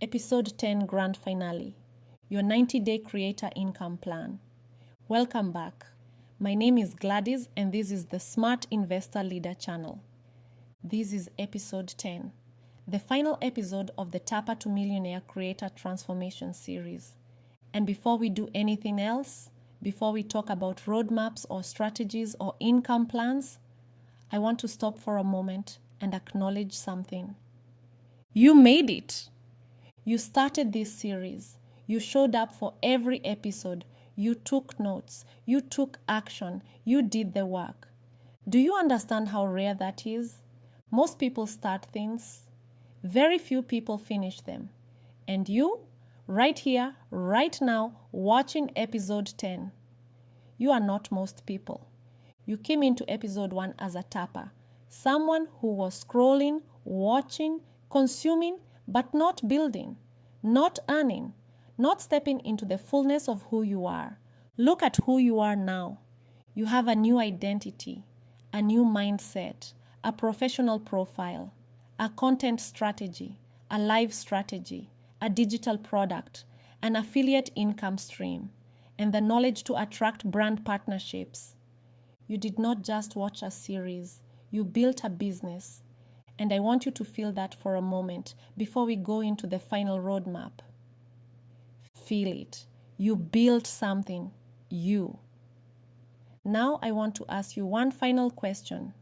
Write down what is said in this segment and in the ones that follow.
Episode 10 Grand Finale, your 90-day creator income plan. Welcome back. My name is Gladys and this is the Smart Investor Leader channel. This is episode 10, the final episode of the Tapper to Millionaire Creator Transformation series. And before we do anything else, before we talk about roadmaps or strategies or income plans, I want to stop for a moment and acknowledge something. You made it! You started this series. You showed up for every episode. You took notes. You took action. You did the work. Do you understand how rare that is? Most people start things. Very few people finish them. And you, right here, right now, watching episode 10. You are not most people. You came into episode 1 as a tapper. Someone who was scrolling, watching, consuming, but not building, not earning, not stepping into the fullness of who you are. Look at who you are now. You have a new identity, a new mindset, a professional profile, a content strategy, a live strategy, a digital product, an affiliate income stream, and the knowledge to attract brand partnerships. You did not just watch a series, you built a business. And I want you to feel that for a moment before we go into the final roadmap. Feel it. You built something. You. Now I want to ask you one final question.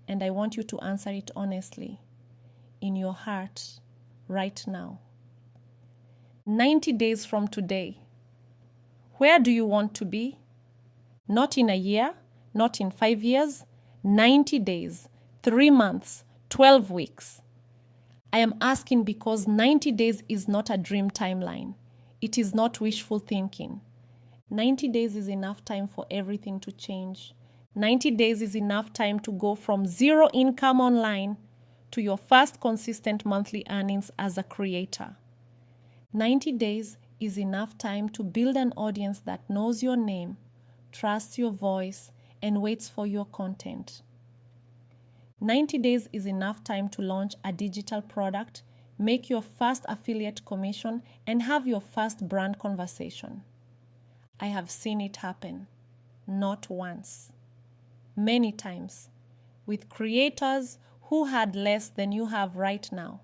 And I want you to answer it honestly, in your heart, right now. 90 days from today, where do you want to be? Not in a year, not in 5 years, 90 days. 3 months, 12 weeks. I am asking because 90 days is not a dream timeline. It is not wishful thinking. 90 days is enough time for everything to change. 90 days is enough time to go from zero income online to your first consistent monthly earnings as a creator. 90 days is enough time to build an audience that knows your name, trusts your voice, and waits for your content. 90 days is enough time to launch a digital product, make your first affiliate commission, and have your first brand conversation. I have seen it happen, not once, many times, with creators who had less than you have right now.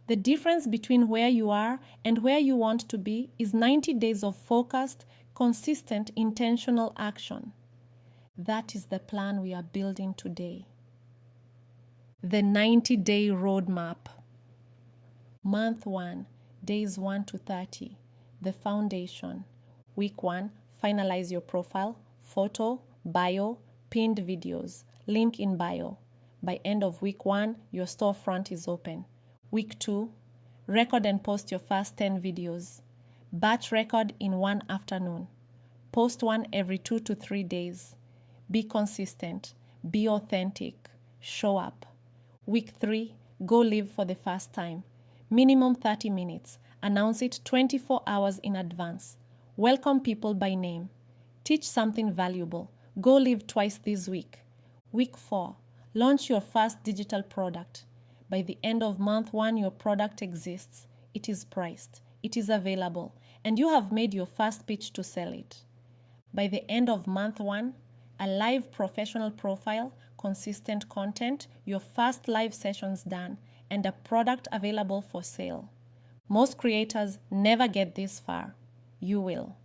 The difference between where you are and where you want to be is 90 days of focused, consistent, intentional action. That is the plan we are building today. The 90-day roadmap. Month 1, days 1 to 30, the foundation. Week 1, finalize your profile, photo, bio, pinned videos, link in bio. By end of week 1, your storefront is open. Week 2, record and post your first 10 videos. Batch record in one afternoon. Post one every 2 to 3 days. Be consistent. Be authentic. Show up. Week 3, go live for the first time. Minimum 30 minutes. Announce it 24 hours in advance. Welcome people by name. Teach something valuable. Go live twice this week. Week 4, launch your first digital product. By the end of month 1, your product exists. It is priced. It is available. And you have made your first pitch to sell it. By the end of month 1, a live professional profile, consistent content, your first live sessions done, and a product available for sale. Most creators never get this far. You will.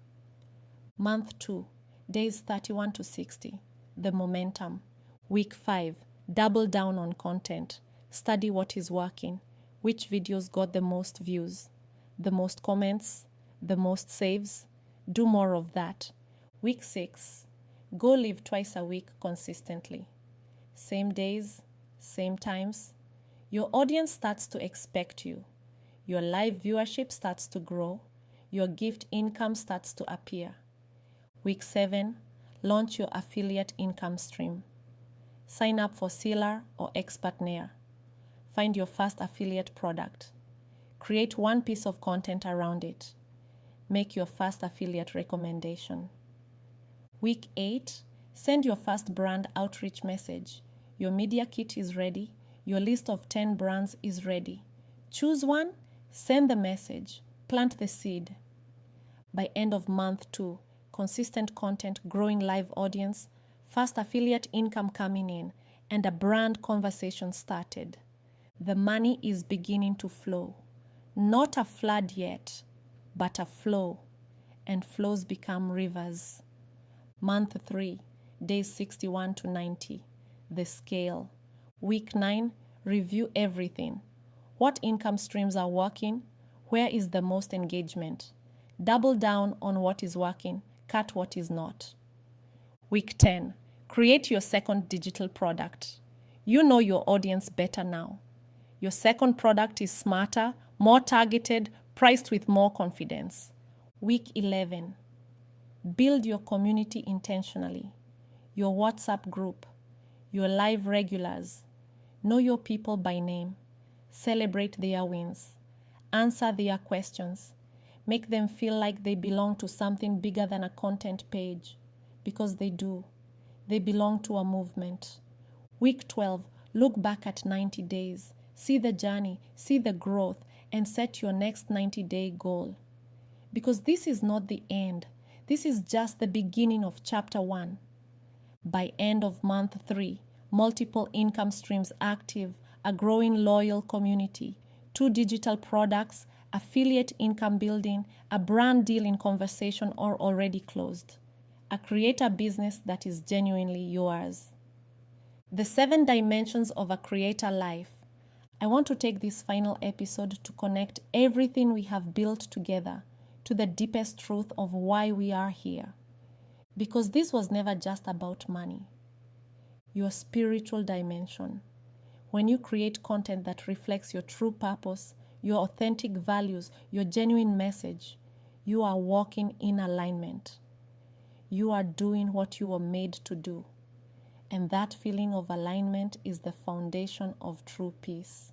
Month 2, days 31 to 60, the momentum. Week 5, double down on content. Study what is working. Which videos got the most views, the most comments, the most saves. Do more of that. Week 6, go live twice a week consistently. Same days, same times. Your audience starts to expect you. Your live viewership starts to grow. Your gift income starts to appear. Week 7, launch your affiliate income stream. Sign up for Sealer or Expertnaire. Find your first affiliate product. Create one piece of content around it. Make your first affiliate recommendation. Week 8, send your first brand outreach message. Your media kit is ready. Your list of 10 brands is ready. Choose one Send the message. Plant the seed. By end of month 2, consistent content, growing live audience, fast affiliate income coming in, and a brand conversation started. The money is beginning to flow. Not a flood yet, but a flow. And flows become rivers. Month 3, days 61 to 90. The scale. Week 9, review everything. What income streams are working? Where is the most engagement? Double down on what is working, cut what is not. Week 10, create your second digital product. You know your audience better now. Your second product is smarter, more targeted, priced with more confidence. Week 11, build your community intentionally. Your WhatsApp group, your live regulars. Know your people by name. Celebrate their wins. Answer their questions. Make them feel like they belong to something bigger than a content page. Because they do. They belong to a movement. Week 12, look back at 90 days. See the journey, see the growth, and set your next 90-day goal. Because this is not the end. This is just the beginning of chapter 1. By end of month 3, multiple income streams active, a growing loyal community, 2 digital products, affiliate income building, a brand deal in conversation or already closed. A creator business that is genuinely yours. The 7 dimensions of a creator life. I want to take this final episode to connect everything we have built together to the deepest truth of why we are here. Because this was never just about money. Your spiritual dimension. When you create content that reflects your true purpose, your authentic values, your genuine message, you are walking in alignment. You are doing what you were made to do. And that feeling of alignment is the foundation of true peace.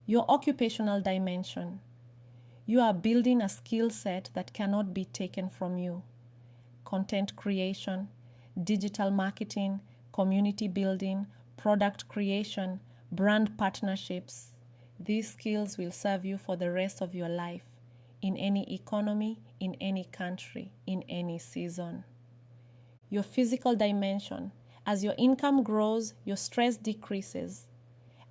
Your occupational dimension. You are building a skill set that cannot be taken from you. Content creation, digital marketing, community building, product creation, brand partnerships. These skills will serve you for the rest of your life, in any economy, in any country, in any season. Your physical dimension. As your income grows, your stress decreases.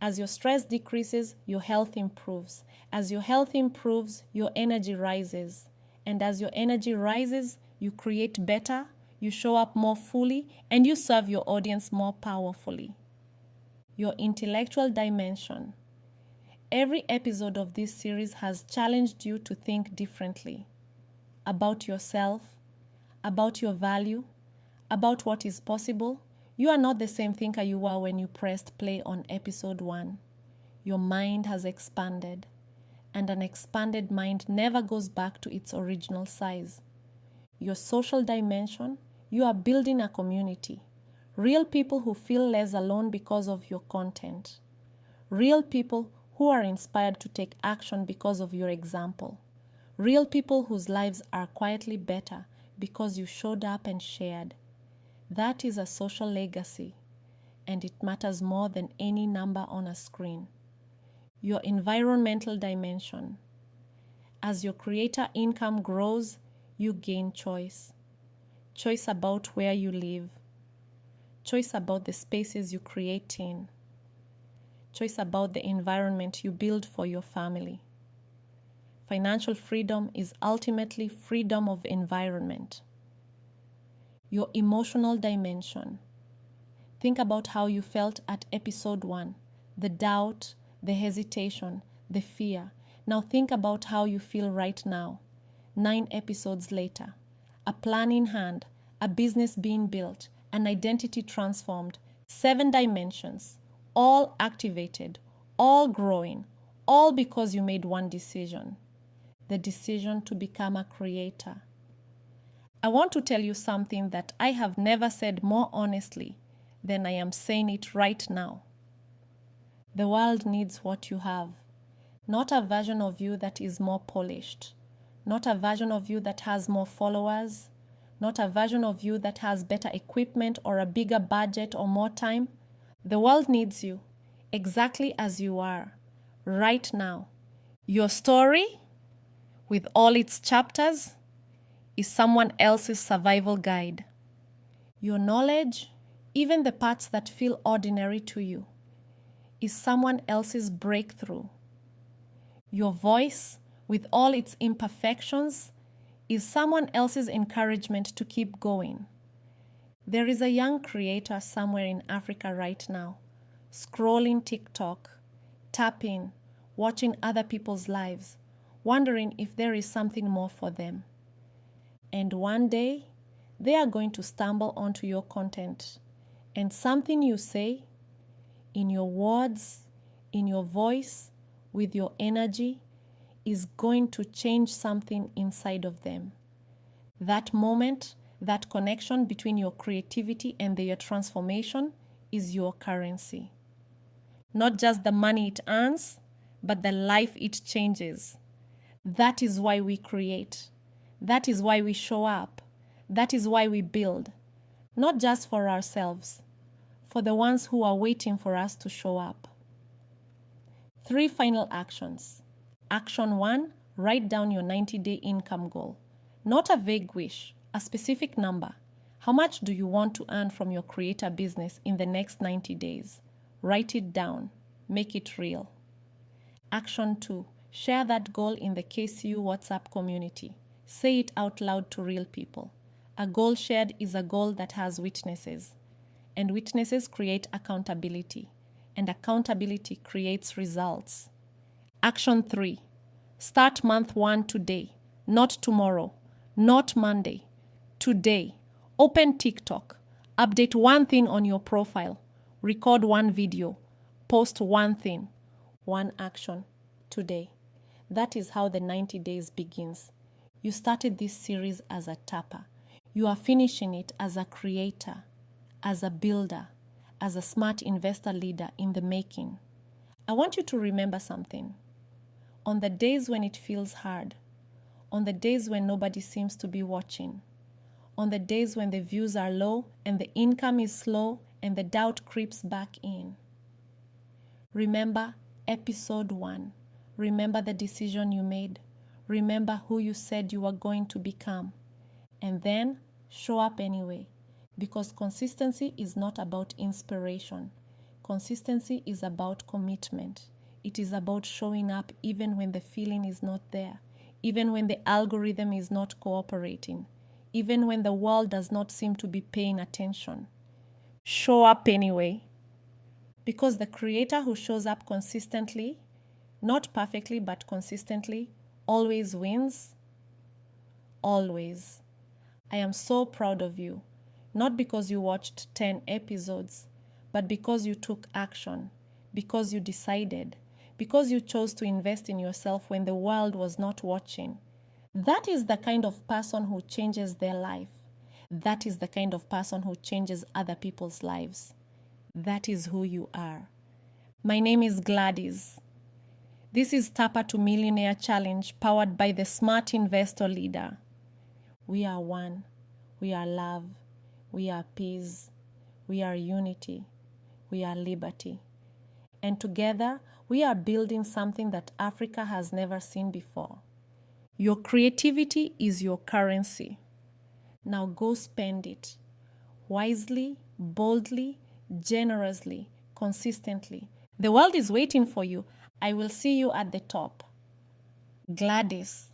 As your stress decreases, your health improves. As your health improves, your energy rises. And as your energy rises, you create better, you show up more fully, and you serve your audience more powerfully. Your intellectual dimension. Every episode of this series has challenged you to think differently about yourself, about your value, about what is possible. You are not the same thinker you were when you pressed play on episode 1. Your mind has expanded, and an expanded mind never goes back to its original size. Your social dimension, you are building a community. Real people who feel less alone because of your content. Real people who are inspired to take action because of your example. Real people whose lives are quietly better because you showed up and shared. That is a social legacy, and it matters more than any number on a screen. Your environmental dimension. As your creator income grows, you gain choice. Choice about where you live. Choice about the spaces you create in. Choice about the environment you build for your family. Financial freedom is ultimately freedom of environment. Your emotional dimension. Think about how you felt at episode 1. The doubt, the hesitation, the fear. Now think about how you feel right now. 9 episodes later. A plan in hand, a business being built, an identity transformed, 7 dimensions, all activated, all growing, all because you made one decision. The decision to become a creator. I want to tell you something that I have never said more honestly than I am saying it right now. The world needs what you have, not a version of you that is more polished, not a version of you that has more followers, not a version of you that has better equipment or a bigger budget or more time. The world needs you exactly as you are, right now. Your story, with all its chapters, is someone else's survival guide. Your knowledge, even the parts that feel ordinary to you, is someone else's breakthrough. Your voice, with all its imperfections, is someone else's encouragement to keep going. There is a young creator somewhere in Africa right now, scrolling TikTok, tapping, watching other people's lives, wondering if there is something more for them. And one day, they are going to stumble onto your content, and something you say, in your words, in your voice, with your energy, is going to change something inside of them. That moment, that connection between your creativity and their transformation is your currency. Not just the money it earns, but the life it changes. That is why we create. That is why we show up. That is why we build. Not just for ourselves, for the ones who are waiting for us to show up. 3 final actions. Action 1, write down your 90-day income goal. Not a vague wish, a specific number. How much do you want to earn from your creator business in the next 90 days? Write it down. Make it real. Action 2, share that goal in the KCU WhatsApp community. Say it out loud to real people. A goal shared is a goal that has witnesses. And witnesses create accountability. And accountability creates results. Action 3. Start month 1 today, not tomorrow, not Monday. Today, open TikTok, update one thing on your profile, record one video, post one thing, one action today. That is how the 90 days begins. You started this series as a tapper. You are finishing it as a creator, as a builder, as a smart investor leader in the making. I want you to remember something. On the days when it feels hard, on the days when nobody seems to be watching, on the days when the views are low and the income is slow and the doubt creeps back in, remember episode 1. Remember the decision you made. Remember who you said you were going to become. And then show up anyway. Because consistency is not about inspiration. Consistency is about commitment. It is about showing up even when the feeling is not there, even when the algorithm is not cooperating, even when the world does not seem to be paying attention. Show up anyway. Because the creator who shows up consistently, not perfectly but consistently, always wins. Always. I am so proud of you, not because you watched 10 episodes, but because you took action, because you decided, because you chose to invest in yourself when the world was not watching. That is the kind of person who changes their life. That is the kind of person who changes other people's lives. That is who you are. My name is Gladys. This is Tapper to Millionaire Challenge powered by the Smart Investor Leader. We are one. We are love. We are peace. We are unity. We are liberty. And together, we are building something that Africa has never seen before. Your creativity is your currency. Now go spend it. Wisely, boldly, generously, consistently. The world is waiting for you. I will see you at the top. Gladys.